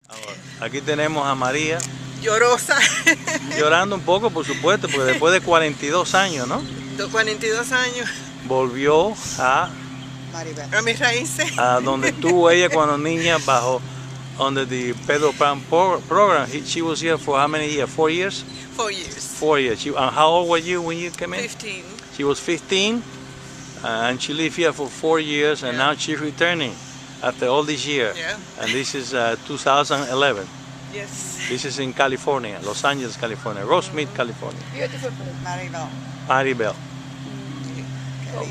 Ahora, aquí tenemos a María. Llorosa. Llorando un poco, por supuesto, porque después de 42 años, ¿no? 42 años. Volvió a mis raíces. A donde estuvo ella cuando niña bajo under the Pedro program. She was here for how many years? 4 years? 4 years. 4 years. How old were you when you came in? 15. She was 15, and she lived here for 4 years, and now she's returning after all this year. Yeah. And this is 2011. Yes. This is in California, Los Angeles, California, Rosemead, California. Beautiful place. Maryvale. Maryvale.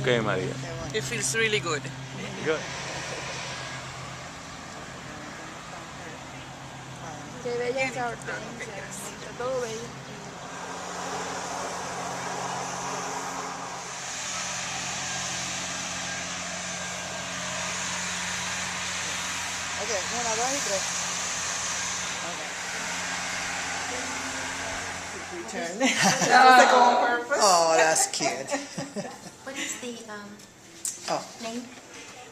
Okay, Maria. It feels really good. Good. Qué bella esa hortensia, está todo bello. Okay, 1, 2 y 3. Okay. Oh, that's cute. What is the name?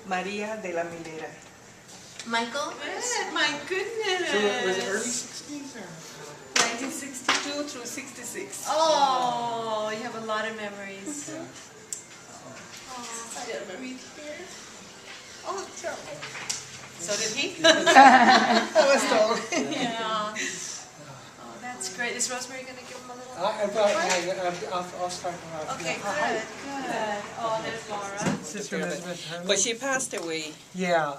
María.The Milera. Michael? My goodness. So was it early 60s or? 1962 through 66. Oh, you have a lot of memories. I got a memory here. Oh, terrible. So did he? I was told. Yeah. Oh, that's great. Is Rosemary going to give him a little? I'll start her off. Okay, good, good. Oh, there's Laura. Sister Elizabeth Herman. But she passed away. Yeah,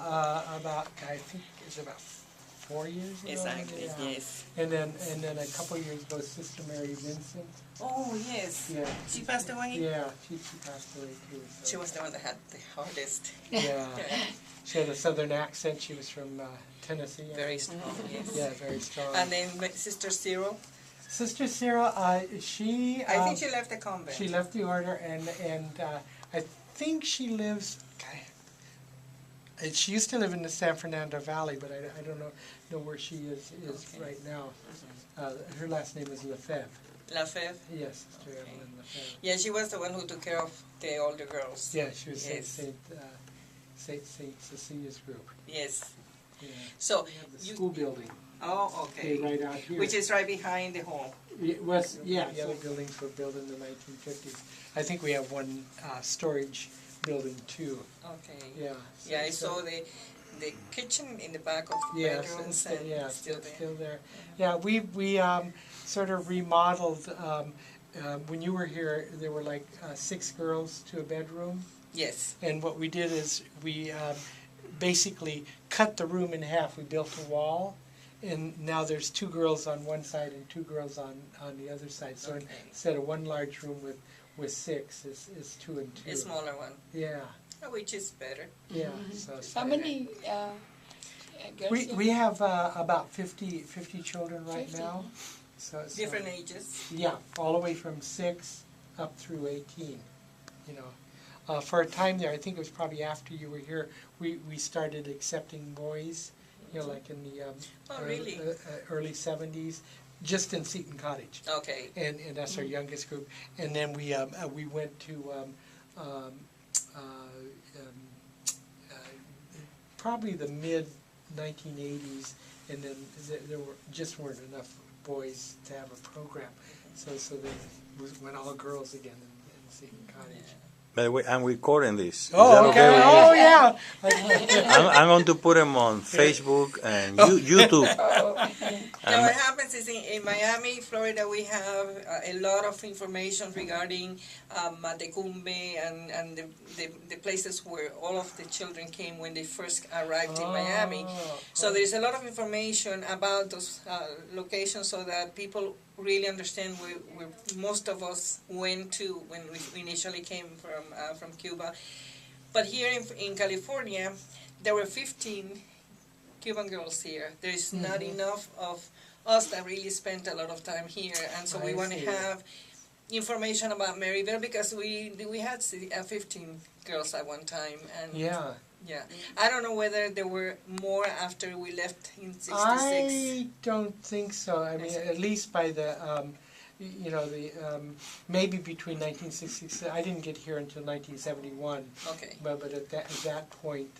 about, I think it's about 4 years ago. Exactly, yeah. yes. And then a couple years ago, Sister Mary Vincent. Oh, yes. Yeah. She passed away? Yeah, she passed away too. So. She was the one that had the hardest. Yeah. She had a southern accent. She was from Tennessee. Very strong, yes. Yeah, very strong. And then Sister Cyril? Sister Cyril, she... I think she left the convent. She left the order, and I think she lives... She used to live in the San Fernando Valley, but I don't know where she is okay. Right now. Her last name is Lefebvre. Lefebvre? Yes, Sister Evelyn Lefebvre. Yeah, she was the one who took care of the older girls. Yeah, she was yes. Saint Cecilia's group. Yes. Yeah. So we have the school building. Oh, okay. Right out here. Which is right behind the home. It was, yeah, the other buildings were built in the 1950s. I think we have one storage building too. Okay. Yeah. Yeah, I saw the kitchen in the back of the bedrooms. Yeah, still there. Yeah, we sort of remodeled. When you were here, there were like 6 girls to a bedroom. Yes. And what we did is we basically cut the room in half. We built a wall, and now there's 2 girls on one side and 2 girls on the other side. So okay. Instead of one large room with 6, is 2 and 2. A smaller one. Yeah. Which is better. Yeah. Mm-hmm. So how many girls? We have about 50 children right 50. now. So different ages. Yeah, all the way from 6 up through 18. You know, for a time there, I think it was probably after you were here, we started accepting boys. You know, like in the really? Early 70s. Just in Seton Cottage. Okay. And that's our youngest group. And then we went to probably the mid-1980s, and then there weren't enough boys to have a program. So then it went all girls again in Seton Cottage. By the way, I'm recording this. Oh, okay. Oh, yeah. I'm going to put them on Facebook and YouTube. Now what happens is in Miami, Florida, we have a lot of information regarding Matecumbe and the places where all of the children came when they first arrived in Miami. So there's a lot of information about those locations so that people really understand where most of us went to when we initially came from Cuba. But here in California, there were 15 Cuban girls here. There is not enough of us that really spent a lot of time here, and so we want to have information about Maryvale because we had 15 girls at one time, and Yeah, I don't know whether there were more after we left in '66. I don't think so. I mean, at least by the, you know, the maybe between 1966. I didn't get here until 1971. Okay. But at that point,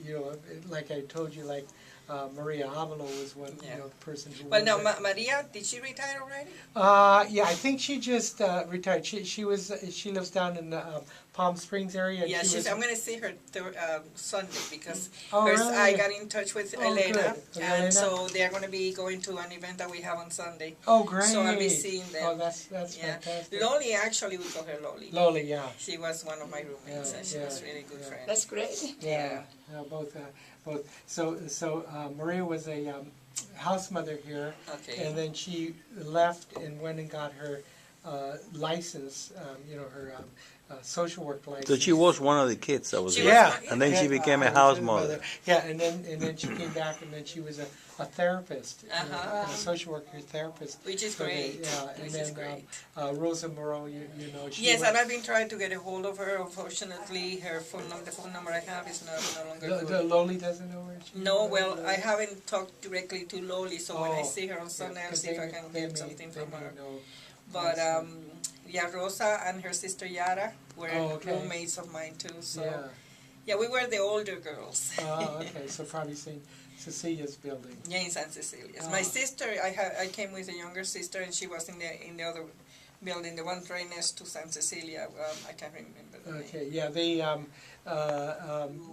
you know, like I told you, like Maryvale was one you know, person who. Well, now Maria, did she retire already? Yeah, I think she just retired. She lives down in the Palm Springs area. And Yeah, I'm going to see her Sunday because first really? I got in touch with Elena, good. and Elena? so they're going to be going to an event that we have on Sunday. Oh, great! So I'll be seeing them. Oh, that's fantastic. Loli, actually, we call her Loli. Loli, yeah. She was one of my roommates, and she was really good friend. That's great. Yeah, both. So Maria was a house mother here, Okay. and then she left and went and got her license. You know, her social work license. So she was one of the kids that was She there. Yeah, And then she became a I was house his mother. Yeah, and then she came back, and then she was a therapist, Uh-huh. a social worker therapist. Which is for the- great. Yeah, and Which then is great. Rosa Moreau, you know. She Yes, was, and I've been trying to get a hold of her. Unfortunately, the phone number I have is no longer the good. Loli doesn't know where she. No, well, I haven't talked directly to Loli, so when I Oh, see her on Sunday, I'll see if I can get something from her. But yeah, Rosa and her sister Yara were roommates of mine too. So yeah, we were the older girls. Oh, okay. So probably St. Cecilia's building. Yeah, in San Cecilia's. My sister, I came with a younger sister, and she was in the other building, the one right next to San Cecilia. I can't remember the name. Okay. Yeah. They.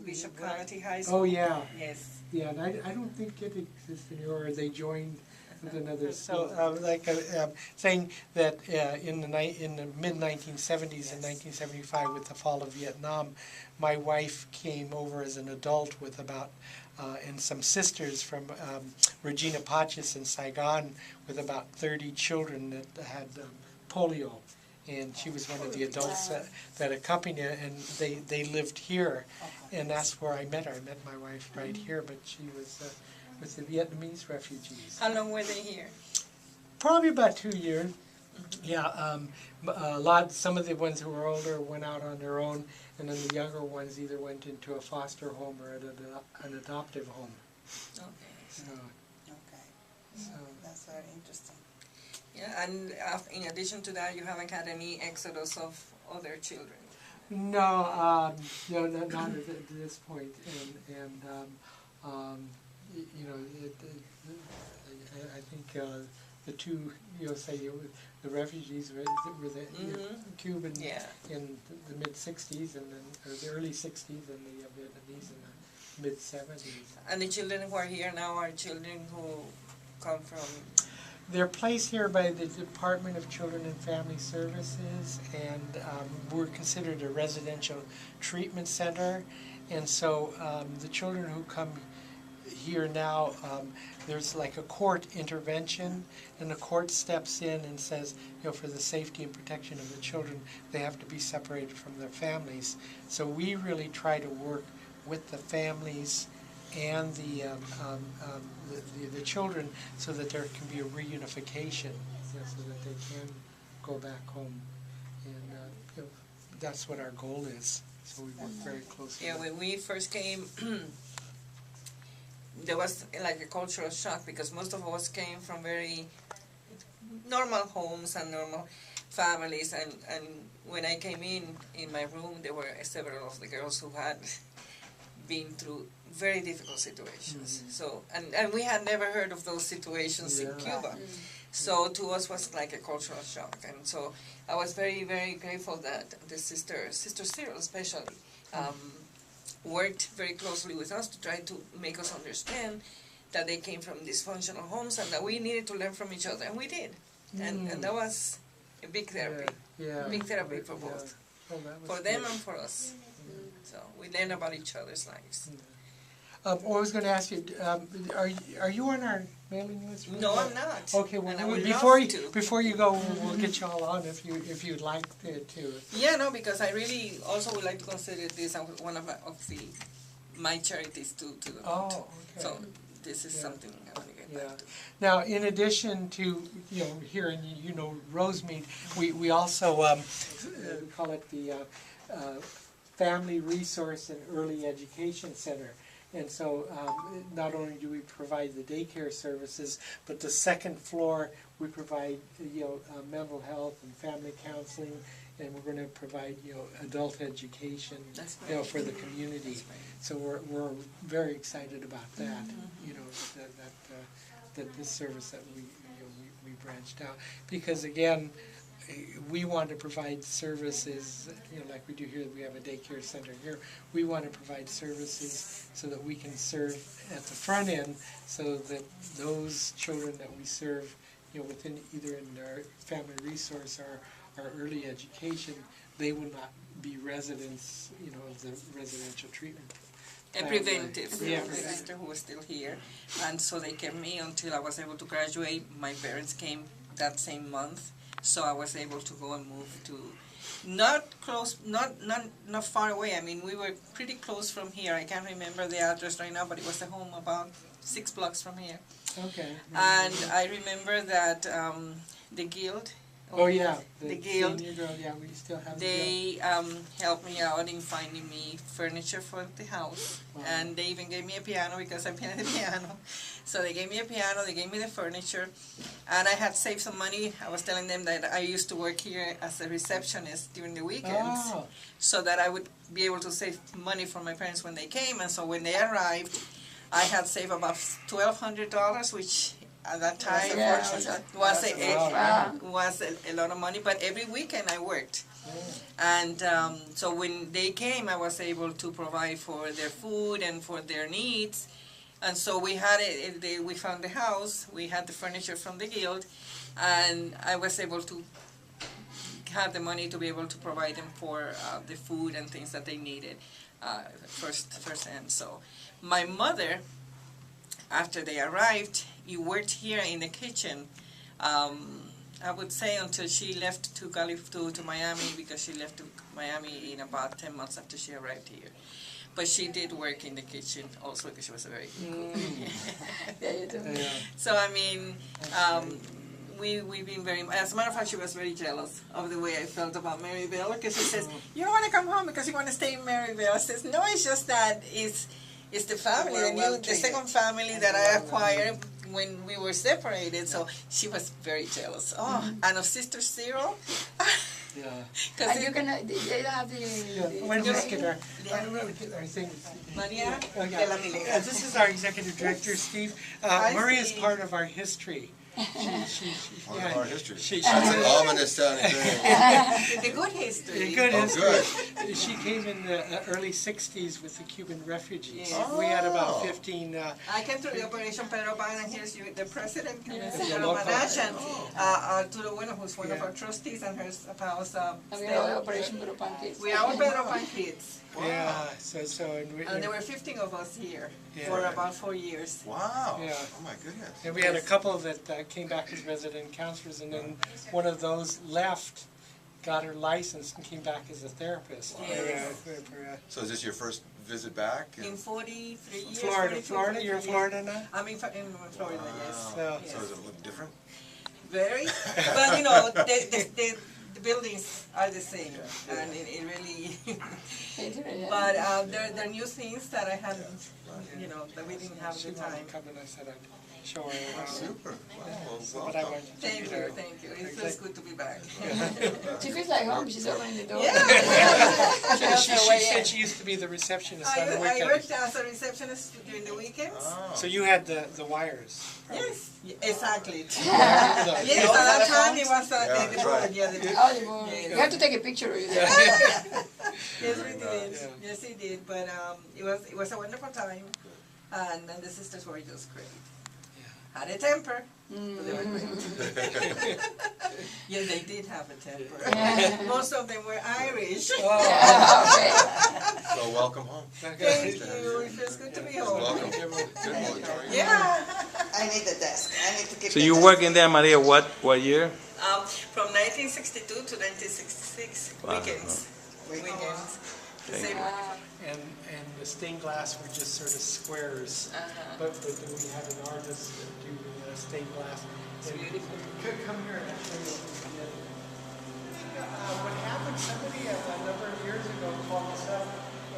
Bishop Cavity High School. Oh yeah. Yes. Yeah, and I don't think it exists anymore. They joined with another school. So, saying that in the mid 1970s, in 1975, with the fall of Vietnam, my wife came over as an adult with about and some sisters from Regina Pacis in Saigon with about 30 children that had polio. And she was one of the adults that accompanied her, and they lived here, and that's where I met her. I met my wife right here, but she was with the Vietnamese refugees. How long were they here? Probably about 2 years. Yeah, some of the ones who were older went out on their own, and then the younger ones either went into a foster home or at an adoptive home. Okay. So, That's very interesting. Yeah, and in addition to that, you haven't had any exodus of other children. no, not at this point, and you know, I think the two, say the refugees were the Cuban in the mid '60s, and then or the early '60s, and the Vietnamese in the mid '70s. And the children who are here now are children who come from. They're placed here by the Department of Children and Family Services, and we're considered a residential treatment center. And so the children who come here now, there's like a court intervention, and the court steps in and says, for the safety and protection of the children, they have to be separated from their families. So we really try to work with the families and the children, so that there can be a reunification, so that they can go back home, and that's what our goal is. So we work very closely. Yeah, when we first came, there was like a cultural shock because most of us came from very normal homes and normal families, and when I came in my room, there were several of the girls who had been through very difficult situations. So, and we had never heard of those situations in Cuba. So to us was like a cultural shock. And so I was very, very grateful that the Sister Cyril especially, worked very closely with us to try to make us understand that they came from dysfunctional homes and that we needed to learn from each other, and we did. And that was a big therapy, big therapy for both, for them and for us. So we learned about each other's lives. I was going to ask you, are you on our mailing list? No, I'm not. Okay, And I well, would before you go, we'll get you all on if you'd like to. Yeah, no, because I really also would like to consider this one of my charities to the Oh, vote. okay. So this is something I want to get back to. Now, in addition to here in Rosemead, we also call it the Family Resource and Early Education Center. And so not only do we provide the daycare services, but the second floor we provide mental health and family counseling, and we're going to provide adult education for the community. So we're very excited about that. That this service that we branched out, because again, we want to provide services, like we do here. We have a daycare center here. We want to provide services so that we can serve at the front end, so that those children that we serve, within either in our family resource or our early education, they will not be residents, of the residential treatment. A preventive. Yeah, My sister who was still here, and so they kept me until I was able to graduate. My parents came that same month. So I was able to go and move to, not close, not far away. I mean, we were pretty close from here. I can't remember the address right now, but it was a home about 6 blocks from here. Okay. And I remember that the Guild. Oh yeah, the Guild. Senior girl, yeah, we still have. They helped me out in finding me furniture for the house, and they even gave me a piano because I played the piano. So they gave me a piano, they gave me the furniture, and I had saved some money. I was telling them that I used to work here as a receptionist during the weekends, so that I would be able to save money for my parents when they came. And so when they arrived, I had saved about $1,200, which at that time was a lot of money. But every weekend I worked. And so when they came, I was able to provide for their food and for their needs. And so we had we found the house, we had the furniture from the Guild, and I was able to have the money to be able to provide them for the food and things that they needed first hand. So my mother, after they arrived, you worked here in the kitchen. I would say until she left to Miami, because she left to Miami in about 10 months after she arrived here. But she did work in the kitchen also because she was a very good cook. Yeah, you do. Yeah. So I mean, we've been very. As a matter of fact, she was very jealous of the way I felt about Maryvale, because she says, "You don't want to come home because you want to stay in Maryvale." I says, "No, it's just that it's the family, the second family that I acquired when we were separated." So she was very jealous. Oh, and of Sister Cyril. Yeah. And you can, they have the... Why don't we just get our thing? Maria Oh, de la Milera. yeah. This is our executive director, Steve. Maria is part of our history. Part of our history. She's That's an ominous sounding thing. The good history. The good Oh, history. good. She came in the early 60s with the Cuban refugees. Yes. We had about Oh. 15... I came through the Operation Pedro, and here's the president, Yeah. and Arturo Bueno, who's one of our trustees, and her spouse, Operation Group and Kids. we are all Pedro Pan kids. Yeah, so And there were 15 of us here Yeah. for about 4 years. Wow. Yeah. Oh my goodness. And we had a couple that came back as resident counselors, and then one of those left, got her license, and came back as a therapist. Yes. So is this your first visit back? In 43 years. Florida, 42, Florida? You're in 43 Florida now? I'm in Florida, yes. Yeah. Yes. So does it look different? Very. But you know, the buildings are the same, and it really. But there are new things that I had, that we didn't have at She the wanted time. to come, and I said I'd show her Oh, around. super. Wow. So, Well, but I welcome. wanted to Thank do you, that. thank you. It feels good to be back. She feels like home, she's opening the door. She said she used to be the receptionist on the I weekends. worked as a receptionist during the weekends. Oh. So you had the wires. probably. Yes, exactly. Yeah. Yes, at that time it was Yeah, the that's right. board, yeah, the Oh, the board. We have to take a picture of you there. Yes, we did. Yeah. Yes, we did. But it was a wonderful time, and the sisters were just great. Had a temper. But they were great. Yes, they did have a temper. Most of them were Irish. Okay. So welcome home. Thank you. It feels good to be home. Welcome. Good Victoria. Yeah. I need the desk. I need to keep So the you desk. work in there, Maria, what year? From 1962 to 1966, Wow. weekends. Weekends. The Thank same. And the stained glass were just sort of squares, but then we had an artist do stained glass. It's beautiful. Come here and I'll show you what we did. What happened, somebody a number of years ago called us up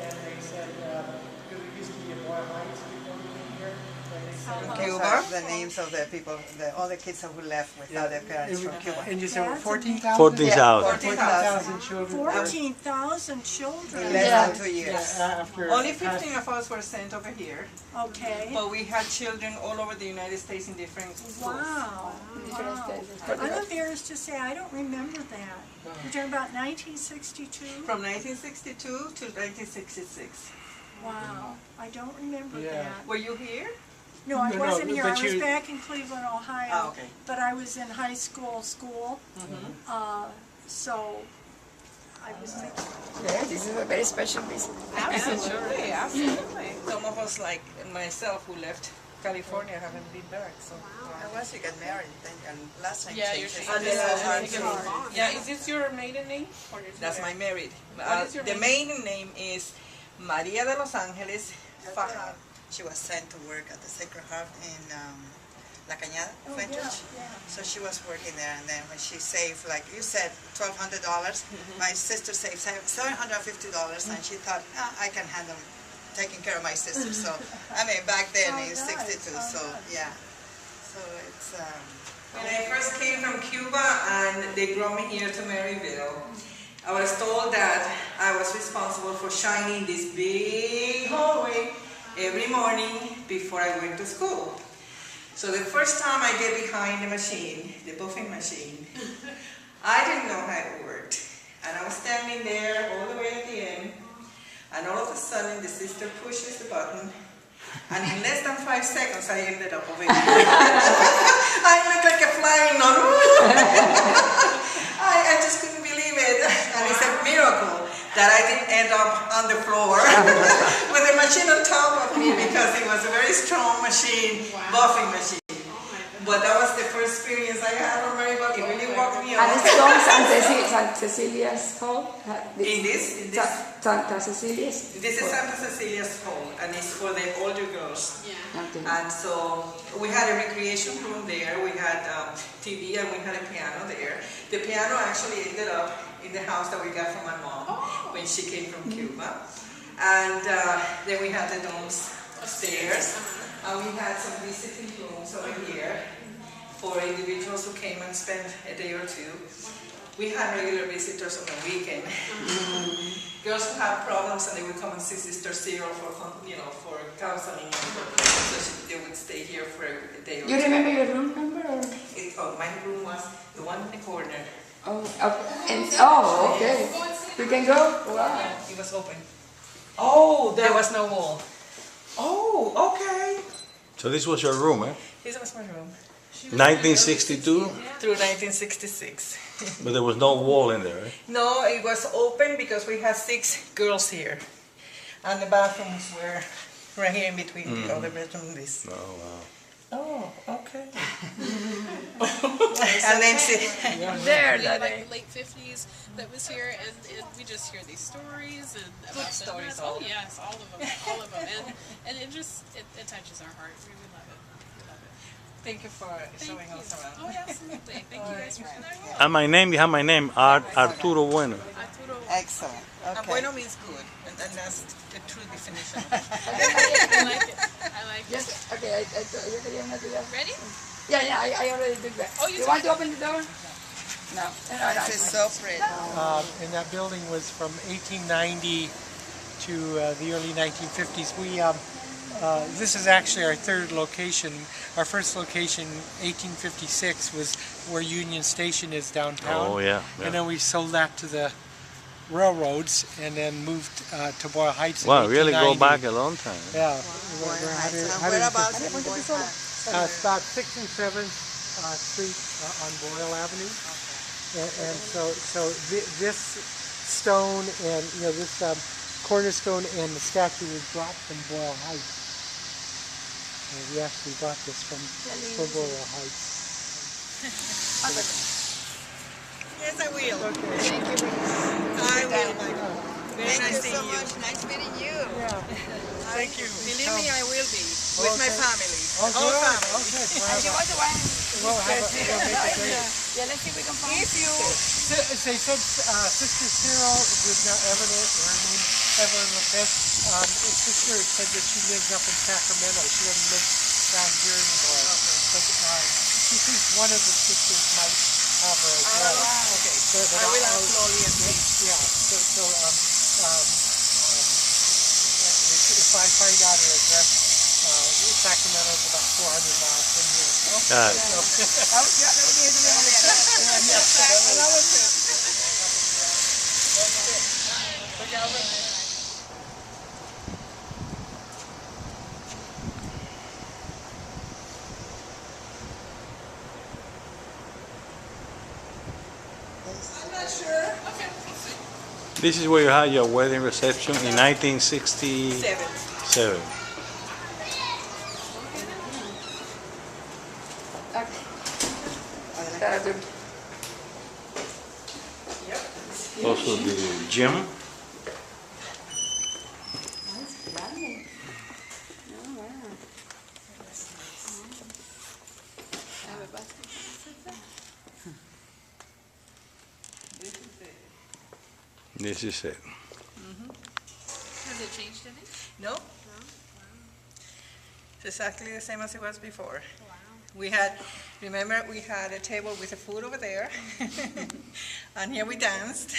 and they said, because it used to be in Royal Heights before we came here, and they said, Cuba? Those are the names of the people, all the kids who left without their parents from Cuba. and you said 14,000? 14,000. 14,000 children. 14,000 children. In less than 2 years. After Only 15 of us were sent over here, Okay. but we had children all over the United States in different schools. Wow. Wow. I'm embarrassed to say I don't remember that. You're talking about 1962? From 1962 to 1966. Wow. I don't remember Yeah. that. Were you here? No, I No, wasn't here. I but was you- back in Cleveland, Ohio. Ah, okay. But I was in high school. So I was mixed. Yeah, this is a very special visit. Absolutely, absolutely. Some of us, like myself, who left California, haven't been back. So. And once you get married, then your last name Yeah, changes. you're And then So hard you to- Yeah, Is this your maiden name? Or your that's my married. What is your The maiden name is María de Los Ángeles Fajardo. She was sent to work at the Sacred Heart in La Cañada, French. So she was working there, and then when she saved, like you said, $1,200, my sister saved $750, and she thought, I can handle taking care of my sister. So, I mean, back then in nice. 62, so yeah. So it's, When I first came from Cuba and they brought me here to Maryvale, I was told that I was responsible for shining this big hallway every morning before I went to school. So the first time I get behind the machine, the buffing machine, I didn't know how it worked. And I was standing there all the way at the end, and all of a sudden the sister pushes the button, and in less than 5 seconds I ended up over here. I looked like a flying nun. I just couldn't believe it. And it's a miracle that I didn't end up on the floor with the machine on top of me, because it was a very strong machine, buffing machine. But that was the first experience I had on Maryvale. It really walked me And up. it's called San Cecilia's Hall. In this, Santa Cecilia's. this is Santa Cecilia's hall, and it's for the older girls. Okay. And so we had a recreation room there, we had TV, and we had a piano there. The piano actually ended up in the house that we got from my mom when she came from Cuba. And then we had the domes upstairs, and we had some visiting rooms over here for individuals who came and spent a day or two. We had regular visitors on the weekend. Girls who had problems, and they would come and see Sister Cyril for, for counseling. So they would stay here for a day or You two. remember your room number? Or? My room was the one in the corner. Oh, okay. We can go? Wow. It was open. Oh, There was no wall. Oh, okay. So this was your room, eh? This was my room. 1962, Through 1966. but there was no wall in there, eh? No, it was open because we had 6 girls here. And the bathrooms were right here in between the other bedroom and this. Oh, wow. Oh, okay. And then There, Yeah, that like late 50s that was here, and we just hear these stories and about stories, them. all Oh yes, all of them, and it just it touches our heart. We love it. We love it. thank you for showing us around. Oh, absolutely. Thank you guys for sharing. And my name, you have my name, Arturo Bueno. Arturo. excellent. And Okay. bueno means good, and that's the true definition. I like it. I like it. Yes, okay, yo quería una tuya. Ready? Yeah, I already did that. Oh, you want to open the door? No. This is so pretty. And that building was from 1890 to the early 1950s. This is actually our third location. Our first location, 1856, was where Union Station is downtown. Oh, yeah. And then we sold that to the railroads and then moved to Boyle Heights in Wow, really go 1890. back a long time. Yeah. Whereabouts in Boyle Heights? It's about 6th and 7th Street on Boyle Avenue. And so this stone and this cornerstone and the statue was brought from Boyle Heights. We actually bought this from Boyle Heights. Yes, I will. Okay. I will, Michael. Very Thank nice you so seeing you. much. Nice meeting you. Yeah. Thank you. Believe me, I will be with my family. Oh, Whole good. family. Oh, good. And you want to wine? We'll make it great. Yeah, let's see if we can find If you They said Sister Cyril, who's now Evelyn, her name Evelyn Lopez, his sister said that she lives up in Sacramento. She doesn't live down here anymore. But she thinks one of the sisters might have her address. okay. But I will ask Lolly and see. Yeah, if I find out her address, Sacramento is about 400 miles from here. I'm not sure. This is where you had your wedding reception in 1967. Seven. Also the gym. This is it. Has it changed any? No? It's exactly the same as it was before. We had, remember, we had a table with the food over there, and here we danced.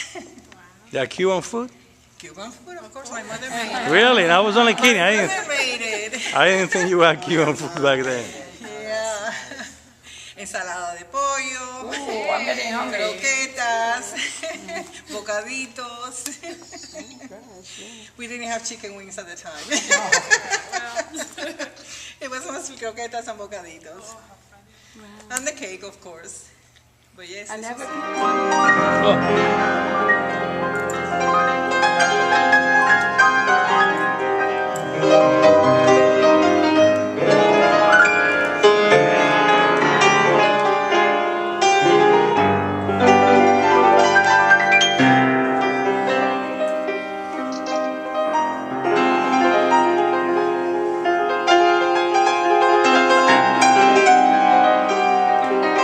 Yeah, Cuban food? Cuban food, of course, my mother made it. Really? I was only kidding. My mother made it. I didn't think you had Cuban food back then. Yeah. Ensalada de pollo, I'm getting hungry. croquetas, bocaditos. We didn't have chicken wings at the time. It was mostly croquetas and bocaditos. And the cake, of course. But yes, I this never.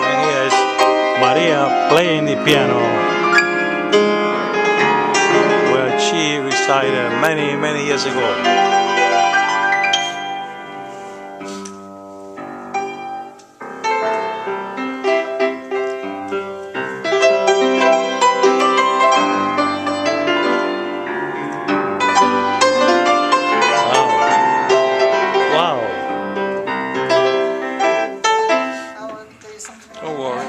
And here is Maria playing the piano, where she resided many, many years ago. Wow. Wow. I want to tell you something. Don't worry.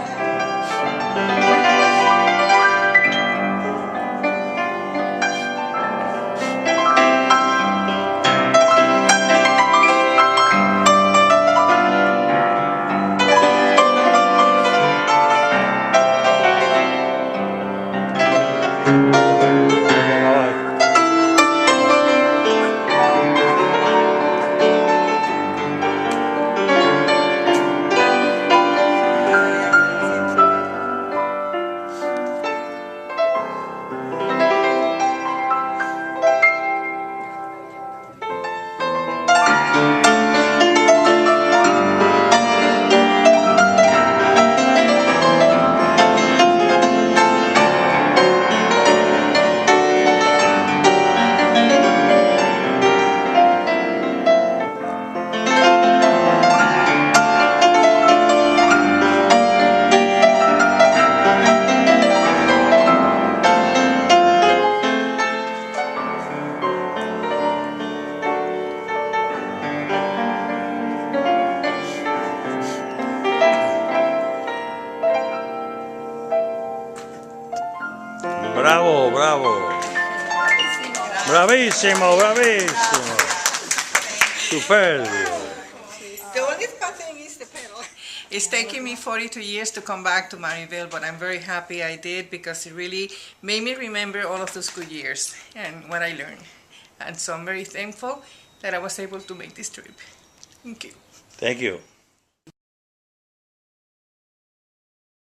Bravo, bravo. Bravissimo, bravissimo. Superbio. The only bad thing is the pedal. It's taken me 42 years to come back to Maryvale, but I'm very happy I did because it really made me remember all of those good years and what I learned. And so I'm very thankful that I was able to make this trip. Thank you. Thank you.